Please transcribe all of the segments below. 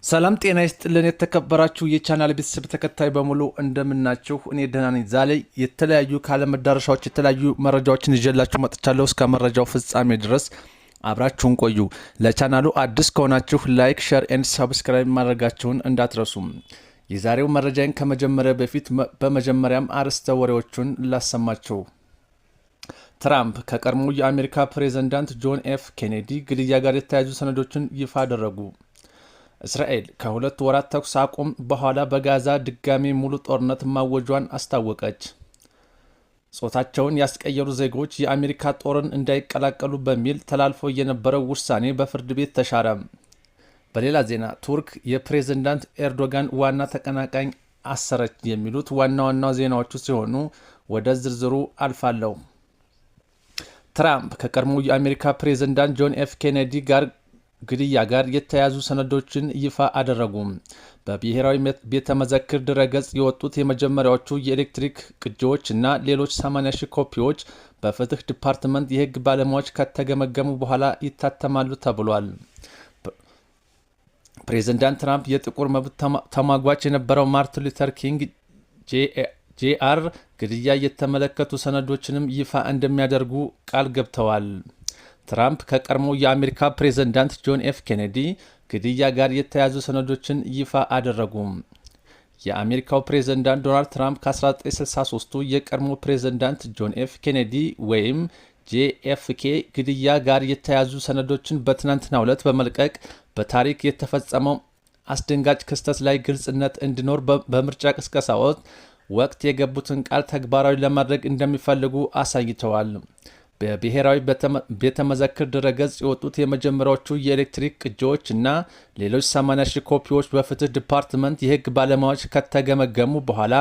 ሰላም ጤና ይስጥልን የተከበራችሁ የቻናል ቤተሰብ ተከታይ በሙሉ እንደምናችሁ እኔ ደህና ነኝ። ዛሬ የተለያዩ ካለ መዳረሻዎች የተለያዩ መረጃዎችን ይዤላችሁ መጥቻለሁ። እስከ መረጃው ፍጻሜ ድረስ አብራችሁን ቆዩ። ለቻናሉ አዲስ ከሆናችሁ ላይክ፣ ሼር ኤንድ ሰብስክራይብ ማድረጋችሁን እንዳትረሱ። የዛሬው መረጃን ከመጀመሪያ በፊት በመጀመሪያም አርዕስተ ወሬዎቹን ላሰማችሁ። ትራምፕ ከቀድሞ የአሜሪካ ፕሬዝዳንት ጆን ኤፍ ኬኔዲ ግድያ ጋር የተያያዙ ሰነዶችን ይፋ አደረጉ። እስራኤል ከሁለት ወራት ተኩስ አቁም በኋላ በጋዛ ድጋሚ ሙሉ ጦርነት ማወጇን አስታወቀች። ጾታቸውን ያስቀየሩ ዜጎች የአሜሪካ ጦርን እንዳይቀላቀሉ በሚል ተላልፎ የነበረው ውሳኔ በፍርድ ቤት ተሻረ። በሌላ ዜና ቱርክ የፕሬዝዳንት ኤርዶጋን ዋና ተቀናቃኝ አሰረች። የሚሉት ዋና ዋና ዜናዎቹ ሲሆኑ ወደ ዝርዝሩ አልፋለሁ። ትራምፕ ከቀድሞ የአሜሪካ ፕሬዝዳንት ጆን ኤፍ ኬኔዲ ጋር ግድያ ጋር የተያዙ ሰነዶችን ይፋ አደረጉ። በብሔራዊ ቤተ መዘክር ድረገጽ የወጡት የመጀመሪያዎቹ የኤሌክትሪክ ቅጂዎች እና ሌሎች 80,000 ኮፒዎች በፍትህ ዲፓርትመንት የህግ ባለሙያዎች ከተገመገሙ በኋላ ይታተማሉ ተብሏል። ፕሬዝዳንት ትራምፕ የጥቁር መብት ተሟጋች የነበረው ማርቲን ሉተር ኪንግ ጄአር ግድያ የተመለከቱ ሰነዶችንም ይፋ እንደሚያደርጉ ቃል ገብተዋል። ትራምፕ ከቀድሞ የአሜሪካ ፕሬዝዳንት ጆን ኤፍ ኬኔዲ ግድያ ጋር የተያዙ ሰነዶችን ይፋ አደረጉ። የአሜሪካው ፕሬዝዳንት ዶናልድ ትራምፕ ከ1963ቱ የቀድሞ ፕሬዝዳንት ጆን ኤፍ ኬኔዲ ወይም ጄኤፍኬ ግድያ ጋር የተያዙ ሰነዶችን በትናንትናው ዕለት በመልቀቅ በታሪክ የተፈጸመው አስደንጋጭ ክስተት ላይ ግልጽነት እንዲኖር በምርጫ ቅስቀሳ ወቅት የገቡትን ቃል ተግባራዊ ለማድረግ እንደሚፈልጉ አሳይተዋል። በብሔራዊ ቤተ መዘክር ድረገጽ የወጡት የመጀመሪያዎቹ የኤሌክትሪክ ቅጂዎች እና ሌሎች 80,000 ኮፒዎች በፍትህ ዲፓርትመንት የህግ ባለሙያዎች ከተገመገሙ በኋላ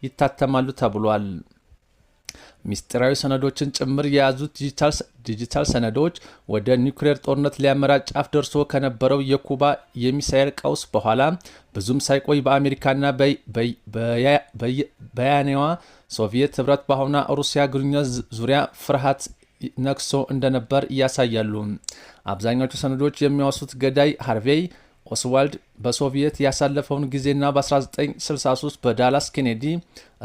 ይታተማሉ ተብሏል። ሚስጥራዊ ሰነዶችን ጭምር የያዙት ዲጂታል ሰነዶች ወደ ኒውክሌር ጦርነት ሊያመራ ጫፍ ደርሶ ከነበረው የኩባ የሚሳኤል ቀውስ በኋላ ብዙም ሳይቆይ በአሜሪካና በያኔዋ ሶቪየት ህብረት በአሁኗ ሩሲያ ግንኙነት ዙሪያ ፍርሃት ነክሶ እንደነበር ያሳያሉ። አብዛኛዎቹ ሰነዶች የሚያወሱት ገዳይ ሃርቬይ ኦስዋልድ በሶቪየት ያሳለፈውን ጊዜና በ1963 በዳላስ ኬኔዲ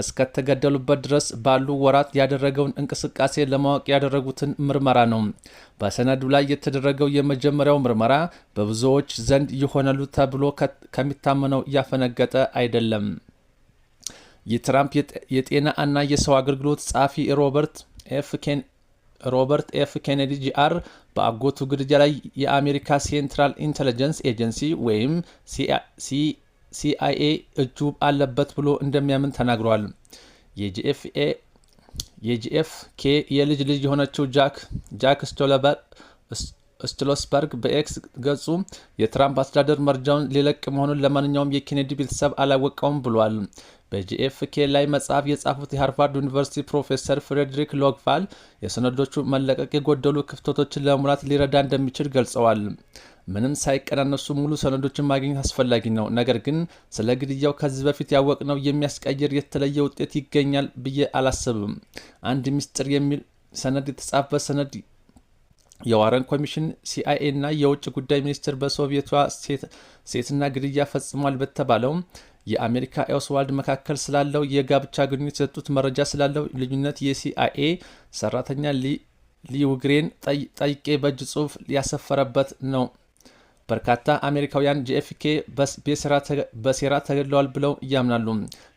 እስከተገደሉበት ድረስ ባሉ ወራት ያደረገውን እንቅስቃሴ ለማወቅ ያደረጉትን ምርመራ ነው። በሰነዱ ላይ የተደረገው የመጀመሪያው ምርመራ በብዙዎች ዘንድ ይሆናሉ ተብሎ ከሚታመነው ያፈነገጠ አይደለም። የትራምፕ የጤና እና የሰው አገልግሎት ጸሐፊ ሮበርት ኤፍ ኬኔዲ ጂአር በአጎቱ ግድያ ላይ የአሜሪካ ሴንትራል ኢንተለጀንስ ኤጀንሲ ወይም ሲአይኤ እጁ አለበት ብሎ እንደሚያምን ተናግሯል። የጂኤፍኬ የልጅ ልጅ የሆነችው ጃክ ስቶልስበርግ በኤክስ ገጹ የትራምፕ አስተዳደር መረጃውን ሊለቅ መሆኑን ለማንኛውም የኬኔዲ ቤተሰብ አላወቀውም ብሏል። በጂኤፍኬ ላይ መጽሐፍ የጻፉት የሃርቫርድ ዩኒቨርሲቲ ፕሮፌሰር ፍሬድሪክ ሎግቫል የሰነዶቹ መለቀቅ የጎደሉ ክፍተቶችን ለመሙላት ሊረዳ እንደሚችል ገልጸዋል። ምንም ሳይቀናነሱ ሙሉ ሰነዶችን ማግኘት አስፈላጊ ነው፣ ነገር ግን ስለ ግድያው ከዚህ በፊት ያወቅነው የሚያስቀይር የተለየ ውጤት ይገኛል ብዬ አላስብም። አንድ ሚስጥር የሚል ሰነድ የተጻፈበት ሰነድ የዋረን ኮሚሽን ሲአይኤ እና የውጭ ጉዳይ ሚኒስቴር በሶቪየቷ ሴትና ግድያ ፈጽሟል በተባለው የአሜሪካ ኦስዋልድ መካከል ስላለው የጋብቻ ግንኙነት የሰጡት መረጃ ስላለው ልዩነት የሲአይኤ ሰራተኛ ሊውግሬን ጠይቄ በእጅ ጽሑፍ ያሰፈረበት ነው። በርካታ አሜሪካውያን ጂኤፍኬ በሴራ ተገድለዋል ብለው ያምናሉ።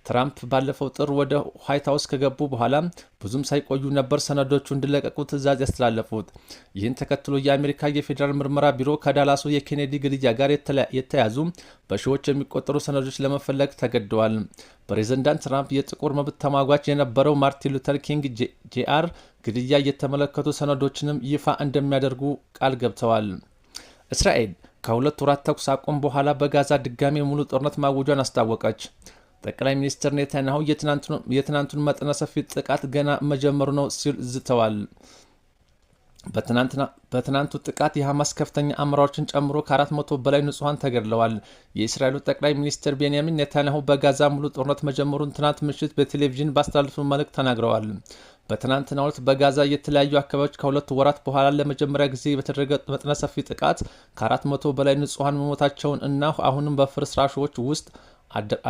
ትራምፕ ባለፈው ጥር ወደ ዋይት ሀውስ ከገቡ በኋላ ብዙም ሳይቆዩ ነበር ሰነዶቹ እንዲለቀቁ ትዕዛዝ ያስተላለፉት። ይህን ተከትሎ የአሜሪካ የፌዴራል ምርመራ ቢሮ ከዳላሱ የኬኔዲ ግድያ ጋር የተያዙ በሺዎች የሚቆጠሩ ሰነዶች ለመፈለግ ተገደዋል። ፕሬዝዳንት ትራምፕ የጥቁር መብት ተሟጋች የነበረው ማርቲን ሉተር ኪንግ ጄአር ግድያ የተመለከቱ ሰነዶችንም ይፋ እንደሚያደርጉ ቃል ገብተዋል። እስራኤል ከሁለት ወራት ተኩስ አቁም በኋላ በጋዛ ድጋሚ ሙሉ ጦርነት ማወጇን አስታወቀች። ጠቅላይ ሚኒስትር ኔታንያሁ የትናንቱን መጠነ ሰፊ ጥቃት ገና መጀመሩ ነው ሲል ዝተዋል። በትናንቱ ጥቃት የሐማስ ከፍተኛ አመራሮችን ጨምሮ ከ400 በላይ ንጹሃን ተገድለዋል። የእስራኤሉ ጠቅላይ ሚኒስትር ቤንያሚን ኔታንያሁ በጋዛ ሙሉ ጦርነት መጀመሩን ትናንት ምሽት በቴሌቪዥን ባስተላለፉት መልእክት ተናግረዋል። በትናንትናው ዕለት በጋዛ የተለያዩ አካባቢዎች ከሁለት ወራት በኋላ ለመጀመሪያ ጊዜ በተደረገ መጠነ ሰፊ ጥቃት ከ400 በላይ ንጹሐን መሞታቸውን እና አሁንም በፍርስራሾች ውስጥ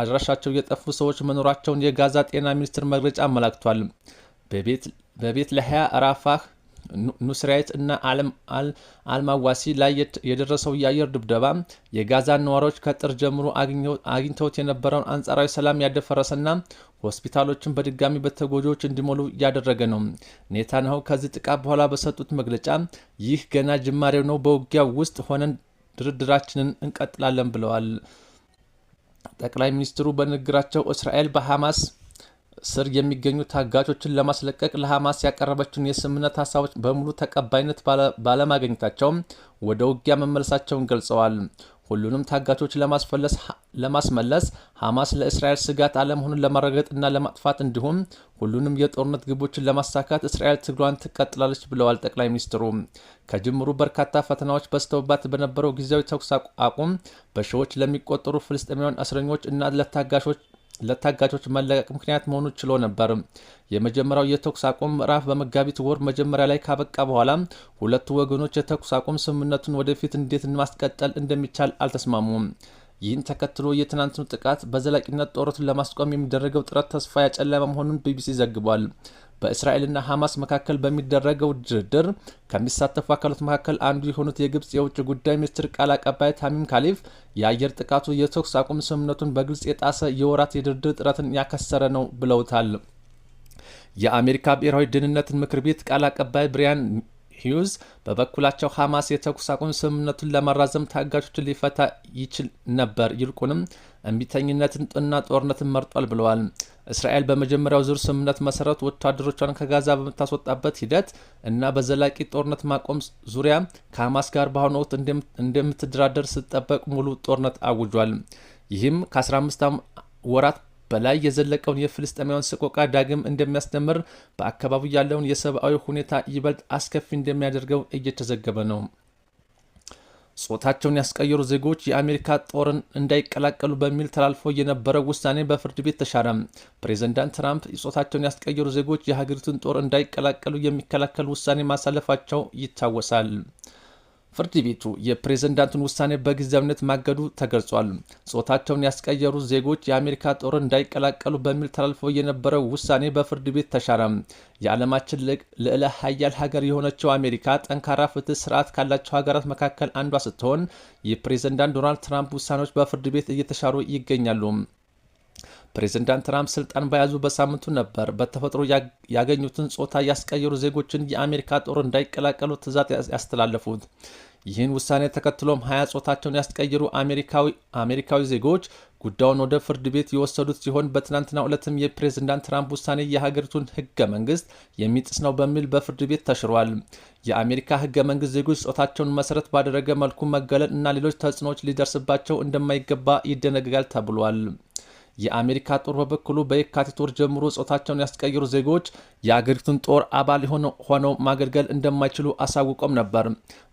አድራሻቸው የጠፉ ሰዎች መኖራቸውን የጋዛ ጤና ሚኒስቴር መግለጫ አመላክቷል። በቤት ለህያ ራፋህ፣ ኑስራይት እና አልማዋሲ ላይ የደረሰው የአየር ድብደባ የጋዛ ነዋሪዎች ከጥር ጀምሮ አግኝተውት የነበረውን አንጻራዊ ሰላም ያደፈረሰና ሆስፒታሎችን በድጋሚ በተጎጂዎች እንዲሞሉ ያደረገ ነው። ኔታንያሁ ከዚህ ጥቃት በኋላ በሰጡት መግለጫ ይህ ገና ጅማሬው ነው፣ በውጊያው ውስጥ ሆነን ድርድራችንን እንቀጥላለን ብለዋል። ጠቅላይ ሚኒስትሩ በንግግራቸው እስራኤል በሐማስ ስር የሚገኙ ታጋቾችን ለማስለቀቅ ለሐማስ ያቀረበችውን የስምምነት ሀሳቦች በሙሉ ተቀባይነት ባለማግኘታቸው ወደ ውጊያ መመለሳቸውን ገልጸዋል። ሁሉንም ታጋቾች ለማስመለስ ሐማስ ለእስራኤል ስጋት አለመሆኑን ለማረጋገጥ እና ለማጥፋት እንዲሁም ሁሉንም የጦርነት ግቦችን ለማሳካት እስራኤል ትግሏን ትቀጥላለች ብለዋል። ጠቅላይ ሚኒስትሩ ከጅምሩ በርካታ ፈተናዎች በስተውባት በነበረው ጊዜያዊ ተኩስ አቁም በሺዎች ለሚቆጠሩ ፍልስጤማውያን እስረኞች እና ለታጋቾች መለቀቅ ምክንያት መሆኑ ችሎ ነበር። የመጀመሪያው የተኩስ አቁም ምዕራፍ በመጋቢት ወር መጀመሪያ ላይ ካበቃ በኋላ ሁለቱ ወገኖች የተኩስ አቁም ስምምነቱን ወደፊት እንዴት ማስቀጠል እንደሚቻል አልተስማሙም። ይህን ተከትሎ የትናንትኑ ጥቃት በዘላቂነት ጦርነቱን ለማስቆም የሚደረገው ጥረት ተስፋ ያጨለመ መሆኑን ቢቢሲ ዘግቧል። በእስራኤልና ሐማስ መካከል በሚደረገው ድርድር ከሚሳተፉ አካላት መካከል አንዱ የሆኑት የግብጽ የውጭ ጉዳይ ሚኒስትር ቃል አቀባይ ታሚም ካሊፍ የአየር ጥቃቱ የተኩስ አቁም ስምምነቱን በግልጽ የጣሰ የወራት የድርድር ጥረትን ያከሰረ ነው ብለውታል። የአሜሪካ ብሔራዊ ደህንነት ምክር ቤት ቃል አቀባይ ብሪያን ሂውዝ በበኩላቸው ሐማስ የተኩስ አቁም ስምምነቱን ለማራዘም ታጋቾችን ሊፈታ ይችል ነበር፣ ይልቁንም እምቢተኝነትን እና ጦርነትን መርጧል ብለዋል። እስራኤል በመጀመሪያው ዙር ስምምነት መሰረት ወታደሮቿን ከጋዛ በምታስወጣበት ሂደት እና በዘላቂ ጦርነት ማቆም ዙሪያ ከሐማስ ጋር በአሁኑ ወቅት እንደምትደራደር ስትጠበቅ ሙሉ ጦርነት አውጇል። ይህም ከ15 ወራት በላይ የዘለቀውን የፍልስጤማውያን ሰቆቃ ዳግም እንደሚያስደምር፣ በአካባቢው ያለውን የሰብአዊ ሁኔታ ይበልጥ አስከፊ እንደሚያደርገው እየተዘገበ ነው። ጾታቸውን ያስቀየሩ ዜጎች የአሜሪካ ጦርን እንዳይቀላቀሉ በሚል ተላልፎ የነበረው ውሳኔ በፍርድ ቤት ተሻረ። ፕሬዝዳንት ትራምፕ ጾታቸውን ያስቀየሩ ዜጎች የሀገሪቱን ጦር እንዳይቀላቀሉ የሚከላከል ውሳኔ ማሳለፋቸው ይታወሳል። ፍርድ ቤቱ የፕሬዝዳንቱን ውሳኔ በጊዜያዊነት ማገዱ ተገልጿል። ጾታቸውን ያስቀየሩ ዜጎች የአሜሪካ ጦር እንዳይቀላቀሉ በሚል ተላልፎ የነበረው ውሳኔ በፍርድ ቤት ተሻረ። የዓለማችን ልዕለ ሀያል ሀገር የሆነችው አሜሪካ ጠንካራ ፍትህ ስርዓት ካላቸው ሀገራት መካከል አንዷ ስትሆን የፕሬዝዳንት ዶናልድ ትራምፕ ውሳኔዎች በፍርድ ቤት እየተሻሩ ይገኛሉ። ፕሬዝዳንት ትራምፕ ስልጣን በያዙ በሳምንቱ ነበር በተፈጥሮ ያገኙትን ጾታ ያስቀየሩ ዜጎችን የአሜሪካ ጦር እንዳይቀላቀሉ ትዕዛዝ ያስተላለፉት። ይህን ውሳኔ ተከትሎም 20 ጾታቸውን ያስቀየሩ አሜሪካዊ ዜጎች ጉዳዩን ወደ ፍርድ ቤት የወሰዱት ሲሆን በትናንትናው ዕለትም የፕሬዝዳንት ትራምፕ ውሳኔ የሀገሪቱን ህገ መንግስት የሚጥስ ነው በሚል በፍርድ ቤት ተሽሯል። የአሜሪካ ህገ መንግስት ዜጎች ጾታቸውን መሰረት ባደረገ መልኩ መገለል እና ሌሎች ተጽዕኖዎች ሊደርስባቸው እንደማይገባ ይደነግጋል ተብሏል። የአሜሪካ ጦር በበኩሉ በየካቲት ወር ጀምሮ ጾታቸውን ያስቀየሩ ዜጎች የአገሪቱን ጦር አባል ሆነው ማገልገል እንደማይችሉ አሳውቆም ነበር።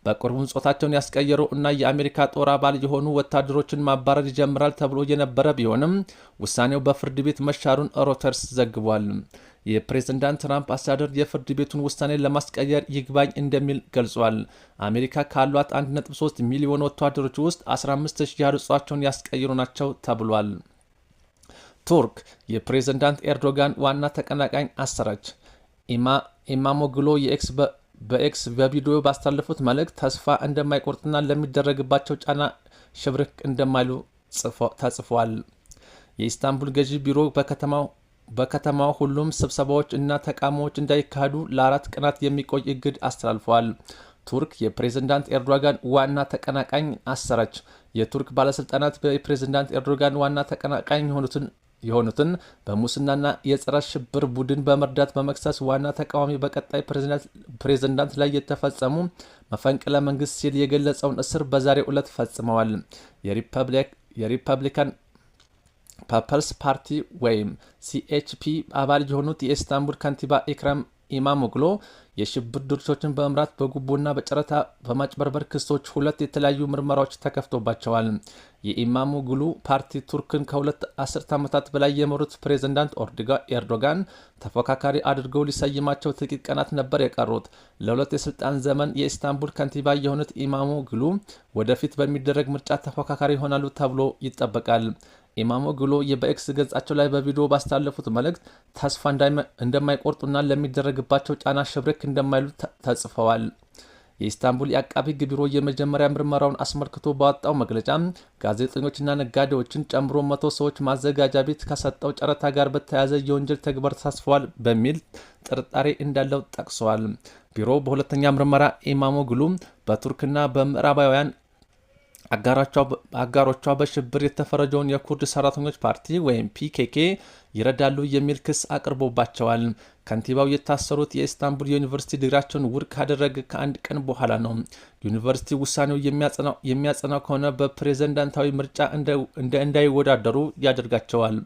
በቅርቡም ጾታቸውን ያስቀየሩ እና የአሜሪካ ጦር አባል የሆኑ ወታደሮችን ማባረር ይጀምራል ተብሎ የነበረ ቢሆንም ውሳኔው በፍርድ ቤት መሻሩን ሮይተርስ ዘግቧል። የፕሬዝዳንት ትራምፕ አስተዳደር የፍርድ ቤቱን ውሳኔ ለማስቀየር ይግባኝ እንደሚል ገልጿል። አሜሪካ ካሏት 1.3 ሚሊዮን ወታደሮች ውስጥ 15,000 ያህል ጾታቸውን ያስቀየሩ ናቸው ተብሏል። ቱርክ የፕሬዝዳንት ኤርዶጋን ዋና ተቀናቃኝ አሰረች። ኢማሞግሎ በኤክስ በቪዲዮ ባስተላለፉት መልእክት ተስፋ እንደማይቆርጥና ለሚደረግባቸው ጫና ሽብርክ እንደማይሉ ተጽፏል። የኢስታንቡል ገዢ ቢሮ በከተማው ሁሉም ስብሰባዎች እና ተቃውሞዎች እንዳይካሄዱ ለ4 ቀናት የሚቆይ እግድ አስተላልፈዋል። ቱርክ የፕሬዝዳንት ኤርዶጋን ዋና ተቀናቃኝ አሰረች። የቱርክ ባለስልጣናት በፕሬዝዳንት ኤርዶጋን ዋና ተቀናቃኝ የሆኑትን በሙስናና የጸረ ሽብር ቡድን በመርዳት በመክሰስ ዋና ተቃዋሚ በቀጣይ ፕሬዝዳንት ላይ የተፈጸሙ መፈንቅለ መንግስት ሲል የገለጸውን እስር በዛሬው ዕለት ፈጽመዋል። የሪፐብሊካን ፒፕልስ ፓርቲ ወይም ሲኤችፒ አባል የሆኑት የኢስታንቡል ከንቲባ ኢክራም ኢማሞግሎ የሽብር ድርጅቶችን በመምራት በጉቦና በጨረታ በማጭበርበር ክሶች 2 የተለያዩ ምርመራዎች ተከፍቶባቸዋል። የኢማሞግሉ ፓርቲ ቱርክን ከ2 አስርት ዓመታት በላይ የመሩት ፕሬዝዳንት ኤርዶጋን ተፎካካሪ አድርገው ሊሰይማቸው ጥቂት ቀናት ነበር የቀሩት። ለ2 የስልጣን ዘመን የኢስታንቡል ከንቲባ የሆኑት ኢማሞግሉ ወደፊት በሚደረግ ምርጫ ተፎካካሪ ይሆናሉ ተብሎ ይጠበቃል። ኢማሞግሉ በኤክስ ገጻቸው ላይ በቪዲዮ ባስተላለፉት መልእክት ተስፋ እንደማይቆርጡና ለሚደረግባቸው ጫና ሽብርክ እንደማይሉ ተጽፈዋል። የኢስታንቡል የአቃቢ ሕግ ቢሮ የመጀመሪያ ምርመራውን አስመልክቶ ባወጣው መግለጫ ጋዜጠኞችና ነጋዴዎችን ጨምሮ 100 ሰዎች ማዘጋጃ ቤት ከሰጠው ጨረታ ጋር በተያያዘ የወንጀል ተግባር ተሳትፈዋል በሚል ጥርጣሬ እንዳለው ጠቅሰዋል። ቢሮው በሁለተኛ ምርመራ ኢማሞግሉ በቱርክና በምዕራባውያን አጋሮቿ በሽብር የተፈረጀውን የኩርድ ሰራተኞች ፓርቲ ወይም ፒኬኬ ይረዳሉ የሚል ክስ አቅርቦባቸዋል። ከንቲባው የታሰሩት የኢስታንቡል ዩኒቨርሲቲ ዲግሪያቸውን ውድቅ ካደረገ ከ1 ቀን በኋላ ነው። ዩኒቨርሲቲ ውሳኔው የሚያጸናው ከሆነ በፕሬዝዳንታዊ ምርጫ እንዳይወዳደሩ ያደርጋቸዋል።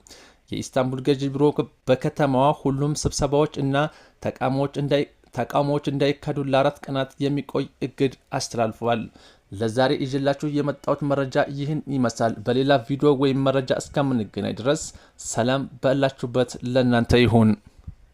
የኢስታንቡል ገዢ ቢሮ በከተማዋ ሁሉም ስብሰባዎች እና ተቃውሞዎች እንዳይካሄዱ ለ4 ቀናት የሚቆይ እግድ አስተላልፈዋል። ለዛሬ ይዤላችሁ የመጣሁት መረጃ ይህን ይመስላል። በሌላ ቪዲዮ ወይም መረጃ እስከምንገናኝ ድረስ ሰላም ባላችሁበት ለእናንተ ይሁን።